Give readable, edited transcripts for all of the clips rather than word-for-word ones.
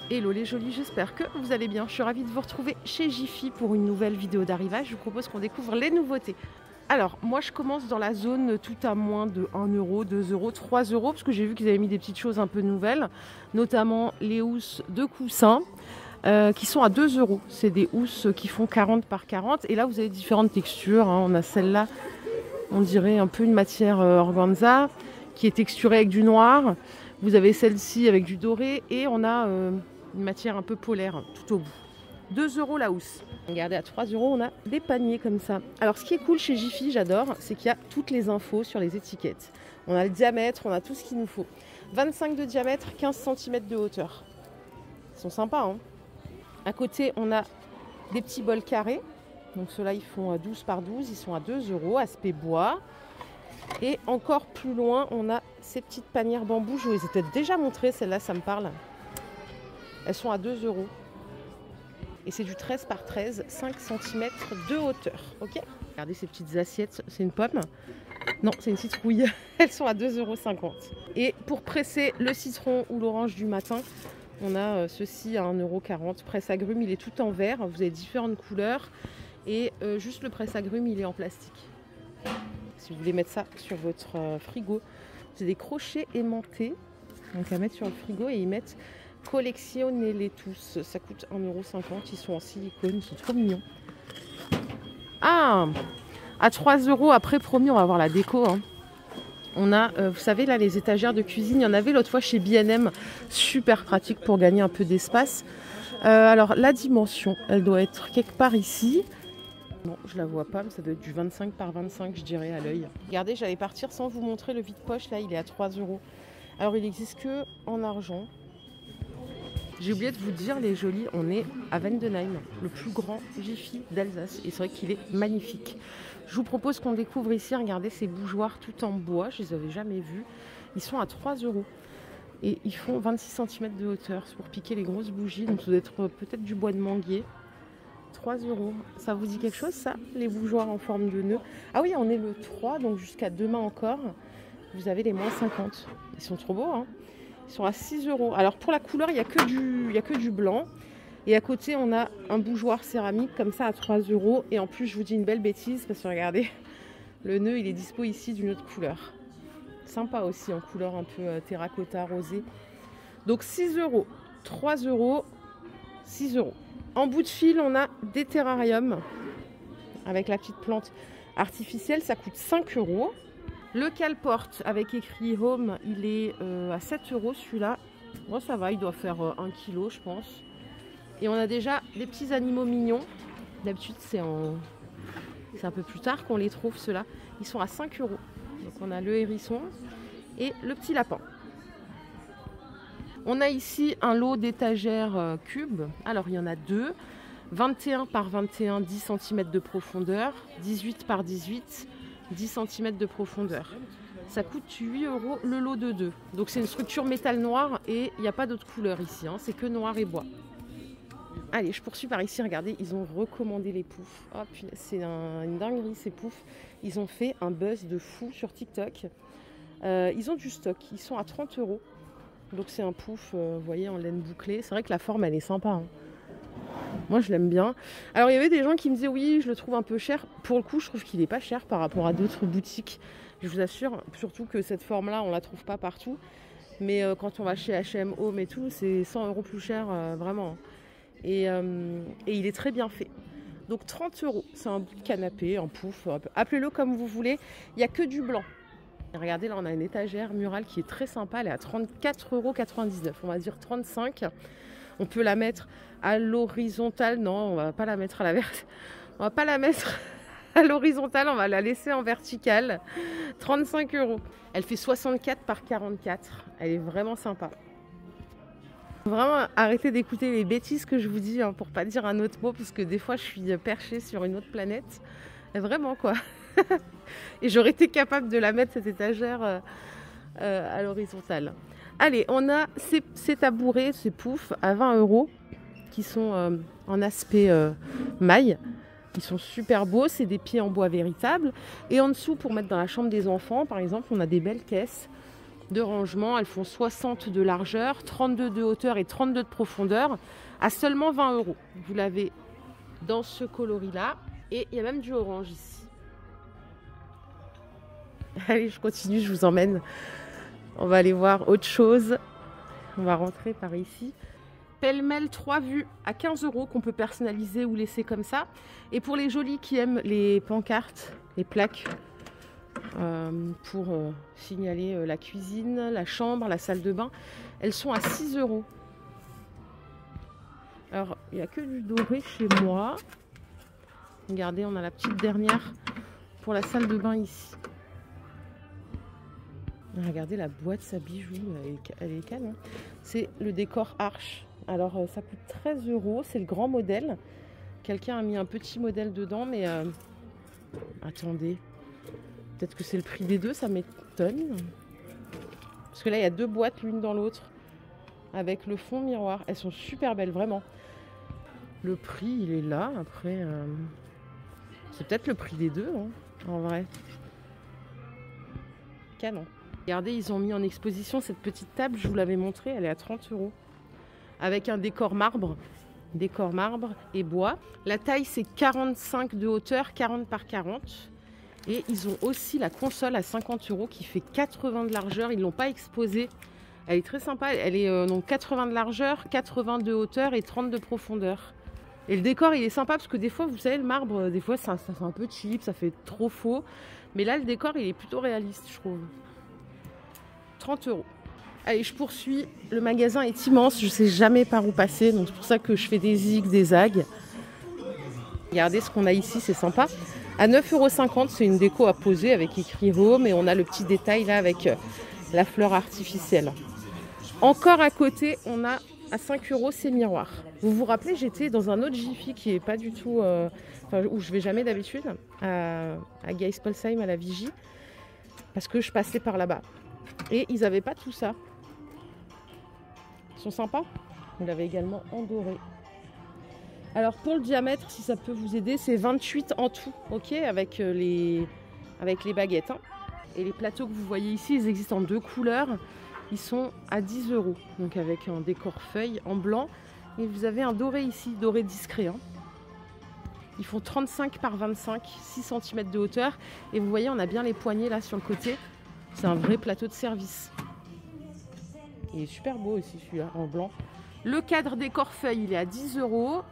Hello les jolis, j'espère que vous allez bien. Je suis ravie de vous retrouver chez Jiffy pour une nouvelle vidéo d'arrivage. Je vous propose qu'on découvre les nouveautés. Alors, moi je commence dans la zone tout à moins de 1 euro, 2 euros, 3 euros, parce que j'ai vu qu'ils avaient mis des petites choses un peu nouvelles, notamment les housses de coussins qui sont à 2 euros. C'est des housses qui font 40 par 40. Et là, vous avez différentes textures. On a celle-là, on dirait un peu une matière organza, qui est texturée avec du noir. Vous avez celle-ci avec du doré et on a une matière un peu polaire tout au bout. 2 euros la housse. Regardez, à 3 euros, on a des paniers comme ça. Alors, ce qui est cool chez Jiffy, j'adore, c'est qu'il y a toutes les infos sur les étiquettes. On a le diamètre, on a tout ce qu'il nous faut. 25 de diamètre, 15 cm de hauteur. Ils sont sympas, hein. À côté, on a des petits bols carrés. Donc, ceux-là, ils font 12 par 12. Ils sont à 2 euros, aspect bois. Et encore plus loin, on a ces petites panières bambou. Je vous les ai peut-être déjà montrées, celles-là, ça me parle. Elles sont à 2 euros. Et c'est du 13 par 13, 5 cm de hauteur. Ok ? Regardez ces petites assiettes, c'est une pomme. Non, c'est une citrouille. Elles sont à 2,50 €. Et pour presser le citron ou l'orange du matin, on a ceci à 1,40 €. Presse-agrumes, il est tout en verre. Vous avez différentes couleurs. Et juste le presse-agrumes, il est en plastique. Si vous voulez mettre ça sur votre frigo, vous avez des crochets aimantés. Donc à mettre sur le frigo et ils mettent collectionnez-les tous. Ça coûte 1,50 €. Ils sont en silicone, ils sont trop mignons. Ah, à 3 € après, promis, on va avoir la déco. Hein. On a, vous savez, là, les étagères de cuisine. Il y en avait l'autre fois chez B&M. Super pratique pour gagner un peu d'espace. Alors, la dimension, elle doit être quelque part ici. Non, je la vois pas, mais ça doit être du 25 par 25, je dirais, à l'œil. Regardez, j'allais partir sans vous montrer le vide-poche. Là, il est à 3 €. Alors, il n'existe que en argent. J'ai oublié de vous dire, les jolis, on est à Vendenheim, le plus grand Jiffy d'Alsace. Et c'est vrai qu'il est magnifique. Je vous propose qu'on découvre ici, regardez ces bougeoirs tout en bois. Je les avais jamais vus. Ils sont à 3 €. Et ils font 26 cm de hauteur. C'est pour piquer les grosses bougies. Donc, ça doit être peut-être du bois de manguier. 3 €. Ça vous dit quelque chose, ça? Les bougeoirs en forme de nœud. Ah oui, on est le 3, donc jusqu'à demain encore. Vous avez les moins 50. Ils sont trop beaux, hein? Ils sont à 6 €. Alors, pour la couleur, il n'y a que du blanc. Et à côté, on a un bougeoir céramique comme ça à 3 €. Et en plus, je vous dis une belle bêtise parce que regardez, le nœud, il est dispo ici d'une autre couleur. Sympa aussi, en couleur un peu terracotta, rosé. Donc 6 €, 3 €, 6 €. En bout de fil, on a des terrariums avec la petite plante artificielle. Ça coûte 5 €. Le cale-porte avec écrit Home, il est à 7 € celui-là. Bon, ça va, il doit faire 1 kg, je pense. Et on a déjà des petits animaux mignons. D'habitude, c'est un peu plus tard qu'on les trouve, ceux-là. Ils sont à 5 €. Donc, on a le hérisson et le petit lapin. On a ici un lot d'étagères cubes. Alors, il y en a deux. 21 par 21, 10 cm de profondeur. 18 par 18, 10 cm de profondeur. Ça coûte 8 € le lot de 2. Donc, c'est une structure métal noir et il n'y a pas d'autre couleur ici. Hein. C'est que noir et bois. Allez, je poursuis par ici. Regardez, ils ont recommandé les poufs. Oh, c'est une dinguerie, ces poufs. Ils ont fait un buzz de fou sur TikTok. Ils ont du stock. Ils sont à 30 €. Donc c'est un pouf, vous voyez, en laine bouclée. C'est vrai que la forme, elle est sympa. Hein. Moi, je l'aime bien. Alors, il y avait des gens qui me disaient, oui, je le trouve un peu cher. Pour le coup, je trouve qu'il n'est pas cher par rapport à d'autres boutiques. Je vous assure, surtout que cette forme-là, on ne la trouve pas partout. Mais quand on va chez H&M Home et tout, c'est 100 € plus cher, vraiment. Et il est très bien fait. Donc 30 €. C'est un bout de canapé, un pouf. Appelez-le comme vous voulez. Il n'y a que du blanc. Et regardez, là, on a une étagère murale qui est très sympa. Elle est à 34,99 €. On va dire 35 €. On peut la mettre à l'horizontale. Non, on va pas la mettre à la verticale. On va pas la mettre à l'horizontale. On va la laisser en verticale. 35 €. Elle fait 64 par 44. Elle est vraiment sympa. Vraiment, arrêtez d'écouter les bêtises que je vous dis, hein, pour pas dire un autre mot, parce que des fois, je suis perchée sur une autre planète. Et vraiment, quoi. Et j'aurais été capable de la mettre, cette étagère, à l'horizontale. Allez, on a ces tabourets, ces poufs à 20 € qui sont en aspect maille. Ils sont super beaux, c'est des pieds en bois véritable. Et en dessous, pour mettre dans la chambre des enfants, par exemple, on a des belles caisses de rangement. Elles font 60 de largeur, 32 de hauteur et 32 de profondeur à seulement 20 €. Vous l'avez dans ce coloris-là. Et il y a même du orange ici. Allez, je continue, je vous emmène. On va aller voir autre chose. On va rentrer par ici. Pêle-mêle 3 vues à 15 € qu'on peut personnaliser ou laisser comme ça. Et pour les jolis qui aiment les pancartes, les plaques pour signaler la cuisine, la chambre, la salle de bain, elles sont à 6 €. Alors, il n'y a que du doré chez moi. Regardez, on a la petite dernière pour la salle de bain ici. Regardez la boîte, sa bijou, elle est canon. C'est le décor arche. Alors ça coûte 13 €, c'est le grand modèle. Quelqu'un a mis un petit modèle dedans, mais attendez. Peut-être que c'est le prix des deux, ça m'étonne. Parce que là, il y a deux boîtes l'une dans l'autre. Avec le fond miroir. Elles sont super belles, vraiment. Le prix, il est là. Après, c'est peut-être le prix des deux, hein, en vrai. Canon. Regardez, ils ont mis en exposition cette petite table, je vous l'avais montrée, elle est à 30 €. Avec un décor marbre et bois. La taille, c'est 45 de hauteur, 40 par 40. Et ils ont aussi la console à 50 € qui fait 80 de largeur. Ils ne l'ont pas exposée. Elle est très sympa. Elle est donc 80 de largeur, 80 de hauteur et 30 de profondeur. Et le décor, il est sympa parce que des fois, vous savez, le marbre, des fois, ça fait un peu cheap, ça fait trop faux. Mais là, le décor, il est plutôt réaliste, je trouve. 30 €. Allez, je poursuis. Le magasin est immense. Je ne sais jamais par où passer. Donc, c'est pour ça que je fais des zigs, des zags. Regardez ce qu'on a ici. C'est sympa. À 9,50 €, c'est une déco à poser avec écrit Home. Et on a le petit détail là avec la fleur artificielle. Encore à côté, on a à 5 € ces miroirs. Vous vous rappelez, j'étais dans un autre Jiffy qui n'est pas du tout... où je vais jamais d'habitude. À Geispolsheim, à la Vigie. Parce que je passais par là-bas. Et ils n'avaient pas tout ça. Ils sont sympas. Vous l'avez également en doré. Alors pour le diamètre, si ça peut vous aider, c'est 28 en tout, ok, avec les baguettes. Hein. Et les plateaux que vous voyez ici, ils existent en deux couleurs. Ils sont à 10 €. Donc avec un décor feuille en blanc. Et vous avez un doré ici, doré discret. Hein. Ils font 35 par 25, 6 cm de hauteur. Et vous voyez, on a bien les poignées là sur le côté. C'est un vrai plateau de service. Il est super beau aussi celui-là, en blanc. Le cadre décor feuille, il est à 10 €.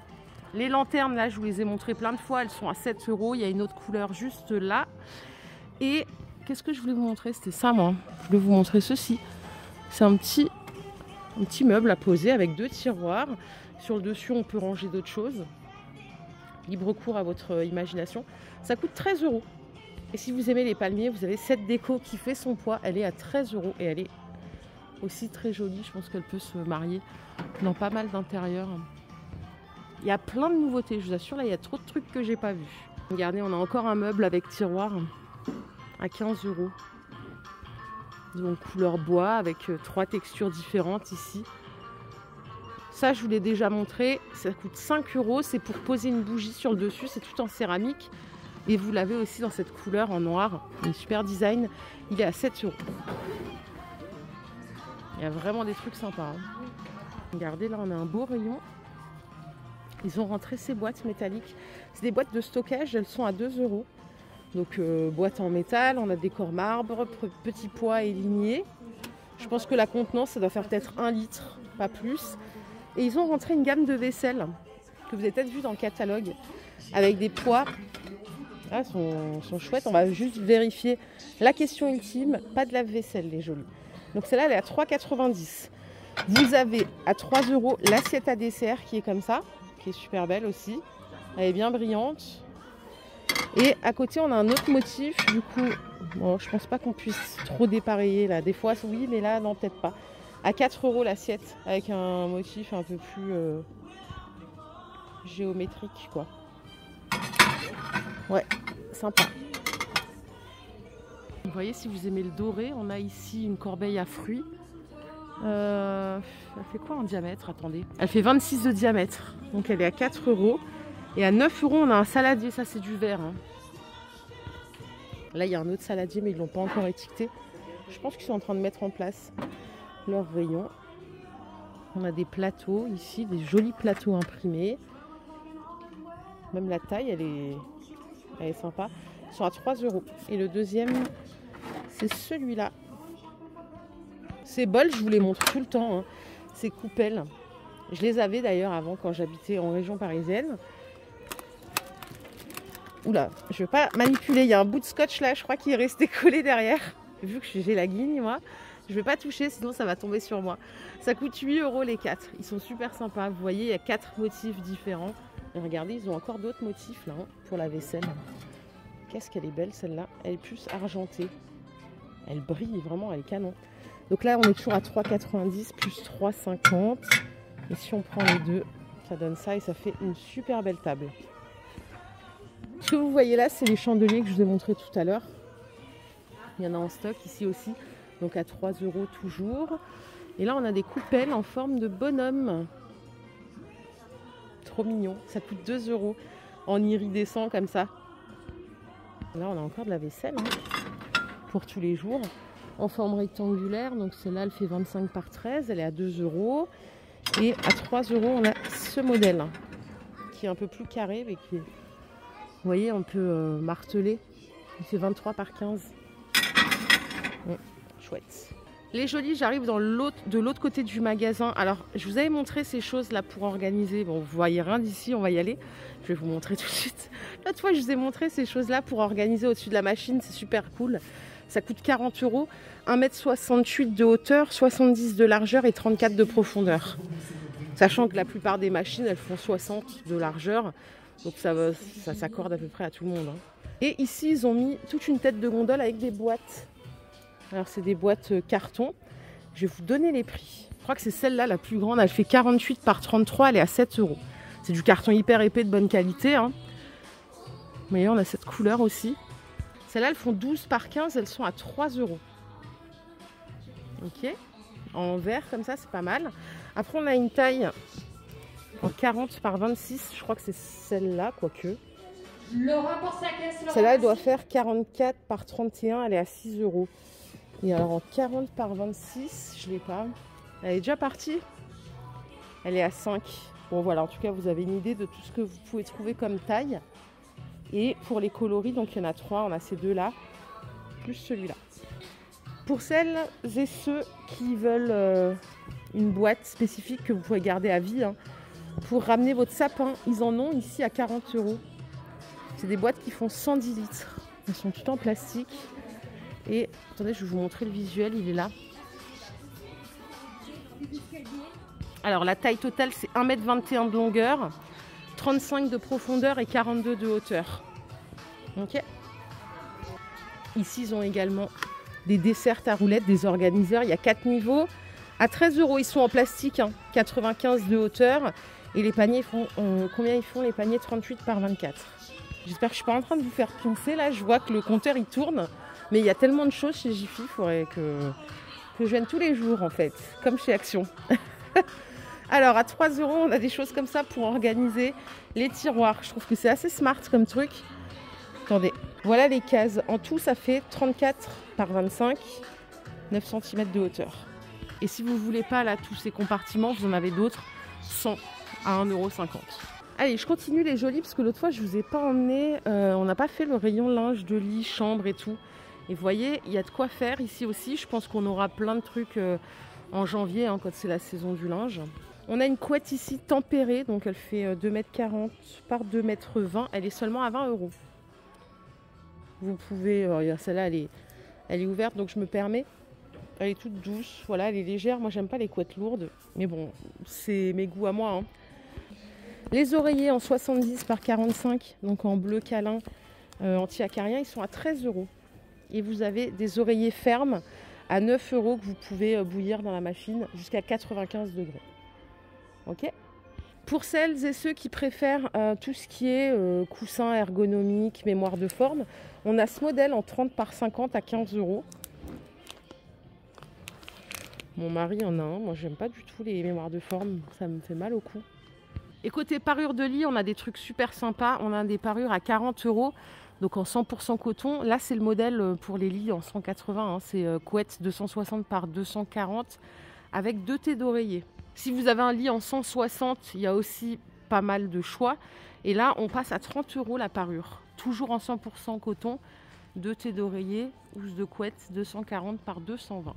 Les lanternes, là, je vous les ai montrées plein de fois. Elles sont à 7 €. Il y a une autre couleur juste là. Et qu'est-ce que je voulais vous montrer? C'était ça, moi. Je voulais vous montrer ceci. C'est un petit meuble à poser avec deux tiroirs. Sur le dessus, on peut ranger d'autres choses. Libre cours à votre imagination. Ça coûte 13 €. Et si vous aimez les palmiers, vous avez cette déco qui fait son poids. Elle est à 13 € et elle est aussi très jolie. Je pense qu'elle peut se marier dans pas mal d'intérieurs. Il y a plein de nouveautés, je vous assure. Là, il y a trop de trucs que j'ai pas vus. Regardez, on a encore un meuble avec tiroir à 15 €. Donc couleur bois avec 3 textures différentes ici. Ça, je vous l'ai déjà montré. Ça coûte 5 €. C'est pour poser une bougie sur le dessus. C'est tout en céramique. Et vous l'avez aussi dans cette couleur en noir. Un super design. Il est à 7 €. Il y a vraiment des trucs sympas. Hein. Regardez, là, on a un beau rayon. Ils ont rentré ces boîtes métalliques. C'est des boîtes de stockage. Elles sont à 2 €. Donc, boîte en métal. On a décor marbre, petit poids et ligné. Je pense que la contenance, ça doit faire peut-être 1 litre, pas plus. Et ils ont rentré une gamme de vaisselle que vous avez peut-être vu dans le catalogue. Avec des poids... Ah, sont chouettes. On va juste vérifier la question ultime. Pas de lave-vaisselle, les jolies. Donc celle-là, elle est à 3,90 €. Vous avez à 3 € l'assiette à dessert qui est comme ça, qui est super belle aussi. Elle est bien brillante. Et à côté, on a un autre motif. Du coup, bon, je pense pas qu'on puisse trop dépareiller là. Des fois, oui, mais là, non, peut-être pas. À 4 € l'assiette, avec un motif un peu plus géométrique, quoi. Ouais, sympa. Vous voyez, si vous aimez le doré, on a ici une corbeille à fruits. Elle fait quoi en diamètre? Attendez. Elle fait 26 de diamètre. Donc elle est à 4 €. Et à 9 €, on a un saladier. Ça, c'est du verre. Hein. Là, il y a un autre saladier, mais ils ne l'ont pas encore étiqueté. Je pense qu'ils sont en train de mettre en place leur rayon. On a des plateaux ici, des jolis plateaux imprimés. Même la taille, elle est sympa. Ils sont à 3 €. Et le deuxième, c'est celui-là. Ces bols, je vous les montre tout le temps. Hein. Ces coupelles. Je les avais d'ailleurs avant quand j'habitais en région parisienne. Oula, je ne vais pas manipuler. Il y a un bout de scotch là, je crois qu'il est resté collé derrière. Vu que j'ai la guigne, moi, je ne vais pas toucher, sinon ça va tomber sur moi. Ça coûte 8 € les 4. Ils sont super sympas. Vous voyez, il y a 4 motifs différents. Et regardez, ils ont encore d'autres motifs là hein, pour la vaisselle. Qu'est-ce qu'elle est belle celle-là. Elle est plus argentée. Elle brille vraiment, elle est canon. Donc là, on est toujours à 3,90 plus 3,50. Et si on prend les deux, ça donne ça et ça fait une super belle table. Ce que vous voyez là, c'est les chandeliers que je vous ai montré tout à l'heure. Il y en a en stock ici aussi, donc à 3 € toujours. Et là, on a des coupelles en forme de bonhomme. Trop mignon. Ça coûte 2 € en iridescent comme ça. Là, on a encore de la vaisselle hein, pour tous les jours. En forme rectangulaire, donc celle-là, elle fait 25 par 13. Elle est à 2 €. Et à 3 €, on a ce modèle hein, qui est un peu plus carré, mais qui est... Vous voyez, on peut marteler. Il fait 23 par 15. Chouette. Les jolis, j'arrive de l'autre côté du magasin. Alors, je vous avais montré ces choses-là pour organiser. Bon, vous voyez rien d'ici, on va y aller. Je vais vous montrer tout de suite. L'autre fois, je vous ai montré ces choses-là pour organiser au-dessus de la machine. C'est super cool. Ça coûte 40 €. 1,68 m de hauteur, 70 de largeur et 34 de profondeur. Sachant que la plupart des machines, elles font 60 de largeur. Donc ça s'accorde à peu près à tout le monde. Hein. Et ici, ils ont mis toute une tête de gondole avec des boîtes. Alors, c'est des boîtes carton. Je vais vous donner les prix. Je crois que c'est celle-là la plus grande. Elle fait 48 par 33. Elle est à 7 €. C'est du carton hyper épais de bonne qualité. Hein. Vous voyez, on a cette couleur aussi. Celles-là, elles font 12 par 15. Elles sont à 3 €. Ok. En vert, comme ça, c'est pas mal. Après, on a une taille en 40 par 26. Je crois que c'est celle-là, quoique. Celle-là, elle doit faire 44 par 31. Elle est à 6 €. Et alors en 40 par 26, je ne l'ai pas. Elle est déjà partie. Elle est à 5. Bon voilà, en tout cas, vous avez une idée de tout ce que vous pouvez trouver comme taille. Et pour les coloris, donc il y en a 3. On a ces deux-là, plus celui-là. Pour celles et ceux qui veulent une boîte spécifique que vous pouvez garder à vie, hein, pour ramener votre sapin, ils en ont ici à 40 €. C'est des boîtes qui font 110 litres. Elles sont toutes en plastique. Et attendez, je vais vous montrer le visuel, il est là. Alors la taille totale, c'est 1,21 m de longueur, 35 de profondeur et 42 de hauteur. Ok. Ici, ils ont également des desserts à roulettes, des organiseurs. Il y a 4 niveaux. À 13 €, ils sont en plastique, hein, 95 de hauteur. Et les paniers font... combien ils font les paniers? 38 par 24. J'espère que je ne suis pas en train de vous faire pioncer là. Je vois que le compteur, il tourne. Mais il y a tellement de choses chez Jiffy, il faudrait que je vienne tous les jours en fait, comme chez Action. Alors à 3 €, on a des choses comme ça pour organiser les tiroirs. Je trouve que c'est assez smart comme truc. Attendez, voilà les cases. En tout, ça fait 34 par 25, 9 cm de hauteur. Et si vous ne voulez pas là tous ces compartiments, vous en avez d'autres, 100 à 1,50 €. Allez, je continue les jolis parce que l'autre fois, je ne vous ai pas emmené, on n'a pas fait le rayon linge de lit, chambre et tout. Et vous voyez, il y a de quoi faire ici aussi. Je pense qu'on aura plein de trucs en janvier, hein, quand c'est la saison du linge. On a une couette ici tempérée, donc elle fait 2,40 m par 2,20 m. Elle est seulement à 20 €. Vous pouvez, celle-là, elle est ouverte, donc je me permets. Elle est toute douce, voilà, elle est légère. Moi, j'aime pas les couettes lourdes, mais bon, c'est mes goûts à moi. Hein. Les oreillers en 70 par 45, donc en bleu câlin anti-acarien, ils sont à 13 €. Et vous avez des oreillers fermes à 9 € que vous pouvez bouillir dans la machine jusqu'à 95 degrés. Ok. Pour celles et ceux qui préfèrent tout ce qui est coussin ergonomique, mémoire de forme, on a ce modèle en 30 par 50 à 15 €. Mon mari en a un. Moi, j'aime pas du tout les mémoires de forme. Ça me fait mal au cou. Et côté parure de lit, on a des trucs super sympas. On a des parures à 40 €, donc en 100% coton. Là, c'est le modèle pour les lits en 180. Hein. C'est couette 260 par 240 avec 2 thés d'oreiller. Si vous avez un lit en 160, il y a aussi pas mal de choix. Et là, on passe à 30 € la parure. Toujours en 100% coton, 2 thés d'oreiller, housse de couette 240 par 220.